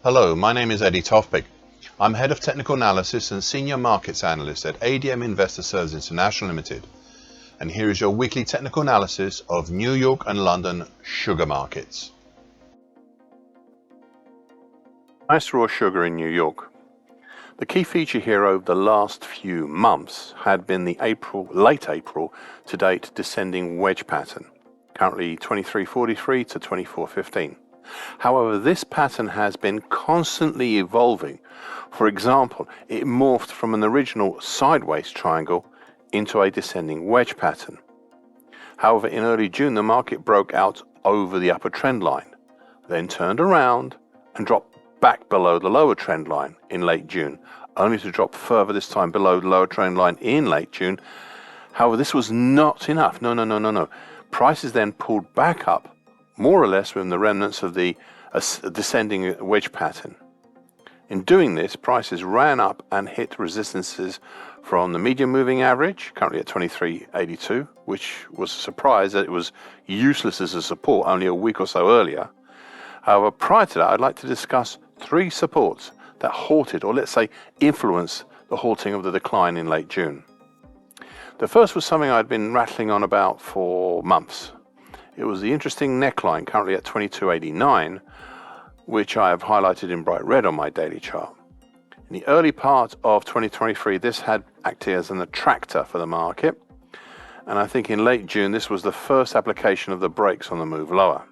Hello, my name is Eddie Tofpik. I'm Head of Technical Analysis and Senior Markets Analyst at ADM Investor Services International Limited. And here is your weekly technical analysis of New York and London sugar markets. Nice raw sugar in New York. The key feature here over the last few months had been the late April to date descending wedge pattern, currently 23.43 to 24.15. However, this pattern has been constantly evolving. For example, it morphed from an original sideways triangle into a descending wedge pattern. However, in early June, the market broke out over the upper trend line, then turned around and dropped back below the lower trend line in late June, only to drop further this time below the lower trend line in late June. However, this was not enough. No. Prices then pulled back up, more or less within the remnants of the descending wedge pattern. In doing this, prices ran up and hit resistances from the medium moving average, currently at 23.82, which was a surprise that it was useless as a support only a week or so earlier. However, prior to that, I'd like to discuss three supports that halted, or let's say influenced, the halting of the decline in late June. The first was something I'd been rattling on about for months. It was the interesting neckline, currently at 22.89, which I have highlighted in bright red on my daily chart. In the early part of 2023, this had acted as an attractor for the market, and I think in late June, this was the first application of the brakes on the move lower.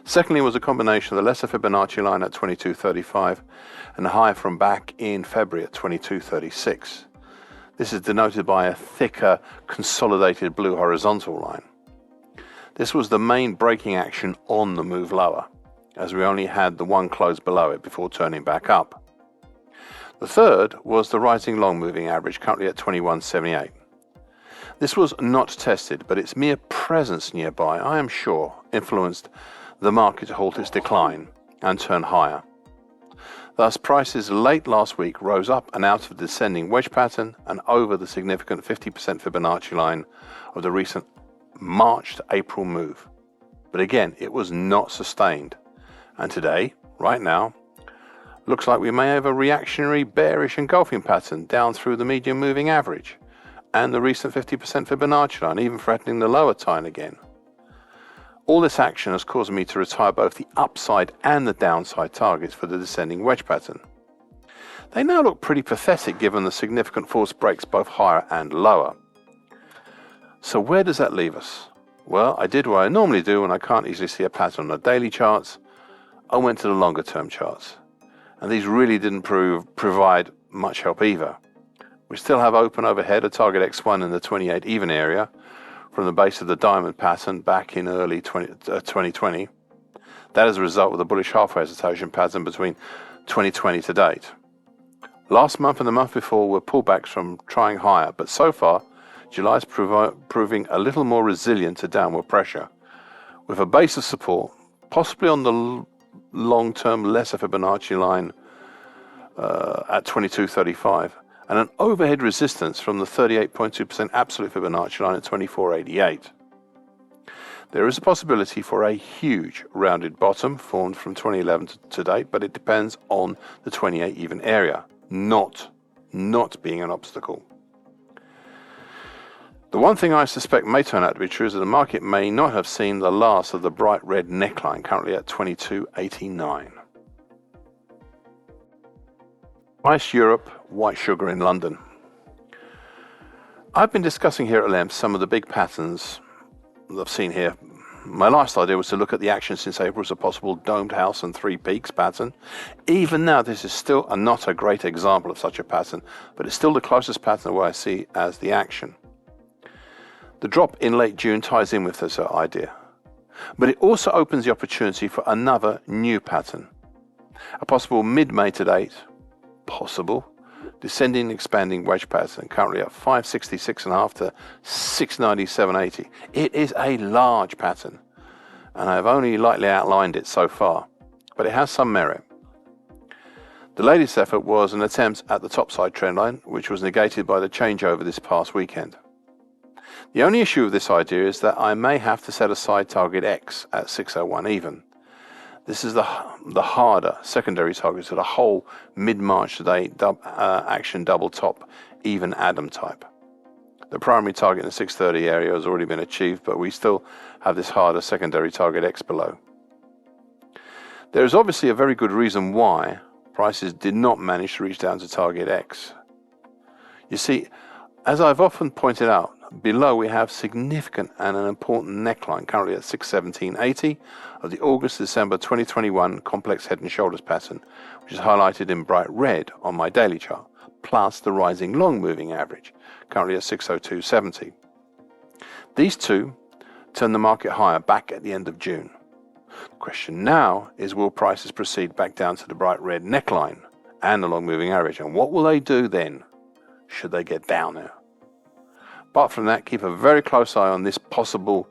Secondly was a combination of the lesser Fibonacci line at 22.35 and the high from back in February at 22.36. This is denoted by a thicker consolidated blue horizontal line. This was the main breaking action on the move lower, as we only had the one close below it before turning back up. The third was the rising long moving average, currently at 21.78. This was not tested, but its mere presence nearby, I am sure, influenced the market to halt its decline and turn higher. Thus, prices late last week rose up and out of the descending wedge pattern and over the significant 50% Fibonacci line of the recent March to April move. But again, it was not sustained. And today, right now, looks like we may have a reactionary bearish engulfing pattern down through the medium moving average and the recent 50% Fibonacci line, even threatening the lower time again. All this action has caused me to retire both the upside and the downside targets for the descending wedge pattern. They now look pretty pathetic given the significant force breaks both higher and lower. So where does that leave us? Well, I did what I normally do when I can't easily see a pattern on the daily charts. I went to the longer term charts, and these really didn't provide much help either. We still have open overhead a target X1 in the 28 even area from the base of the diamond pattern back in early 2020. That is a result of the bullish halfway hesitation pattern between 2020 to date. Last month and the month before were pullbacks from trying higher, but so far July is proving a little more resilient to downward pressure, with a base of support possibly on the long-term lesser Fibonacci line at 22.35 and an overhead resistance from the 38.2% absolute Fibonacci line at 24.88. There is a possibility for a huge rounded bottom formed from 2011 to date, but it depends on the 28 even area, not being an obstacle. The one thing I suspect may turn out to be true is that the market may not have seen the last of the bright red neckline, currently at 22.89. Rice Europe, white sugar in London. I've been discussing here at length some of the big patterns that I've seen here. My last idea was to look at the action since April as a possible domed house and three peaks pattern. Even now, this is still not a great example of such a pattern, but it's still the closest pattern where I see as the action. The drop in late June ties in with this idea, but it also opens the opportunity for another new pattern, a possible mid-May to date, possible descending expanding wedge pattern, currently at 566.5 to 697.80. It is a large pattern, and I've only lightly outlined it so far, but it has some merit. The latest effort was an attempt at the topside trendline, which was negated by the changeover this past weekend. The only issue with this idea is that I may have to set aside target X at 601 even. This is the harder secondary target, so the whole mid-March today action double top, even Adam type. The primary target in the 630 area has already been achieved, but we still have this harder secondary target X below. There is obviously a very good reason why prices did not manage to reach down to target X. You see, as I've often pointed out, below we have significant and an important neckline currently at 617.80 of the August-December 2021 complex head and shoulders pattern, which is highlighted in bright red on my daily chart, plus the rising long moving average, currently at 602.70. These two turn the market higher back at the end of June. The question now is, will prices proceed back down to the bright red neckline and the long moving average, and what will they do then should they get down there? Apart from that, keep a very close eye on this possible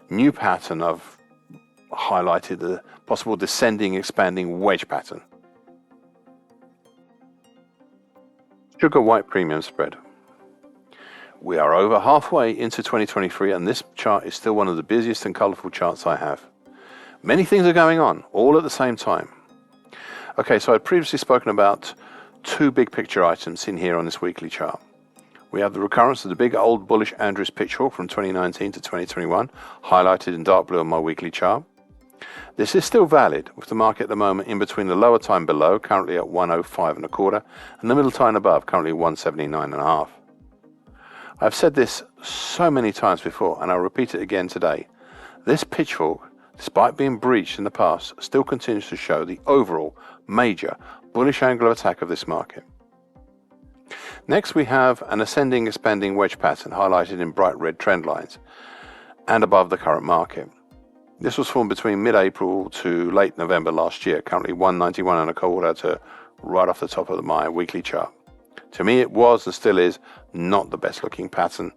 new pattern. I've highlighted the possible descending expanding wedge pattern. Sugar white premium spread. We are over halfway into 2023 and this chart is still one of the busiest and colourful charts I have. Many things are going on, all at the same time. Okay, so I'd previously spoken about two big picture items in here on this weekly chart. We have the recurrence of the big old bullish Andrews pitchfork from 2019 to 2021, highlighted in dark blue on my weekly chart. This is still valid, with the market at the moment in between the lower time below, currently at 105.25, and the middle time above, currently 179.5. I've said this so many times before, and I'll repeat it again today. This pitchfork, despite being breached in the past, still continues to show the overall major bullish angle of attack of this market. Next, we have an ascending expanding wedge pattern highlighted in bright red trend lines and above the current market. This was formed between mid-April to late November last year, currently 191.25 to right off the top of my weekly chart. To me, it was and still is not the best looking pattern,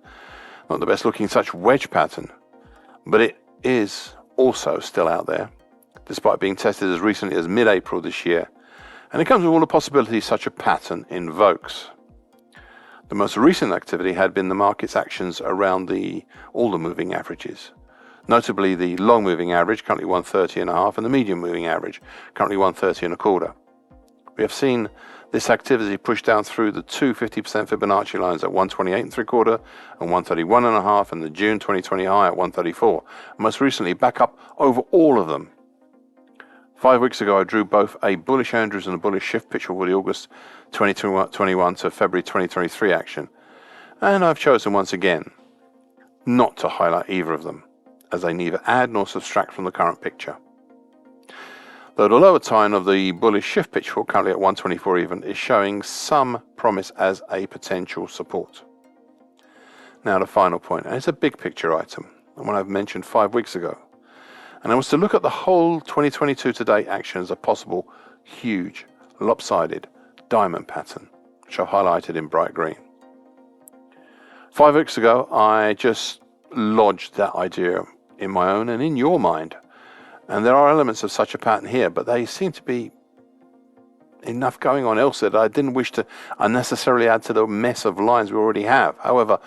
not the best looking such wedge pattern, but it is also still out there, despite being tested as recently as mid-April this year, and it comes with all the possibilities such a pattern invokes. The most recent activity had been the market's actions around all the moving averages, notably the long moving average, currently 130.5, and the medium moving average, currently 130.25. We have seen this activity push down through the two 50% Fibonacci lines at 128.75 and 131.5, and the June 2020 high at 134. Most recently, back up over all of them. 5 weeks ago, I drew both a bullish Andrews and a bullish shift picture for the August 2021 to February 2023 action, and I've chosen once again not to highlight either of them, as they neither add nor subtract from the current picture. Though the lower time of the bullish shift pitchfork, currently at 124 even, is showing some promise as a potential support. Now the final point, and it's a big picture item, and one I've mentioned 5 weeks ago, and I was to look at the whole 2022 to date action as a possible huge lopsided diamond pattern, which I've highlighted in bright green. 5 weeks ago, I just lodged that idea in my own and in your mind. And there are elements of such a pattern here, but they seem to be enough going on elsewhere that I didn't wish to unnecessarily add to the mess of lines we already have. However,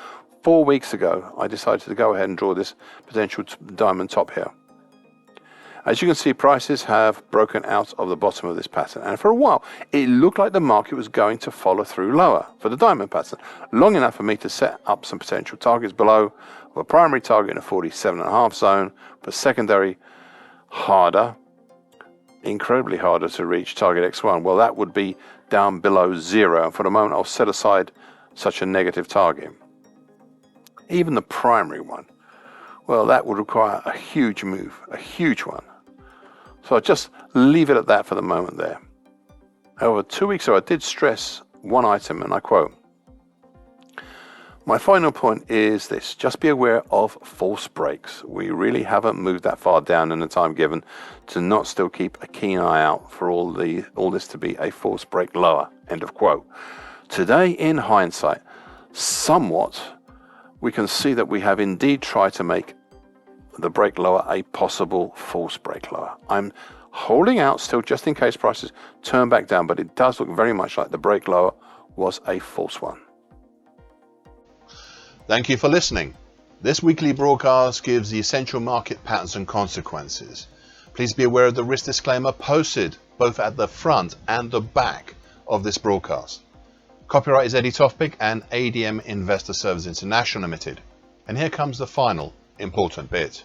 4 weeks ago, I decided to go ahead and draw this potential diamond top here. As you can see, prices have broken out of the bottom of this pattern, and for a while it looked like the market was going to follow through lower for the diamond pattern, long enough for me to set up some potential targets below, of a primary target in a 47.5 zone, for secondary harder, incredibly harder to reach target X1. Well, that would be down below zero, and for the moment I'll set aside such a negative target. Even the primary one, well, that would require a huge move, a huge one. So I'll just leave it at that for the moment there. However, 2 weeks ago I did stress one item, and I quote, "My final point is this, just be aware of false breaks. We really haven't moved that far down in the time given to not still keep a keen eye out for all this to be a false break lower," end of quote. Today, in hindsight, somewhat, we can see that we have indeed tried to make the break lower a possible false break lower. I'm holding out still just in case prices turn back down, but it does look very much like the break lower was a false one. Thank you for listening. This weekly broadcast gives the essential market patterns and consequences. Please be aware of the risk disclaimer posted both at the front and the back of this broadcast. Copyright is Eddie Tofpik and ADM Investor Services International Limited. And here comes the final important bit.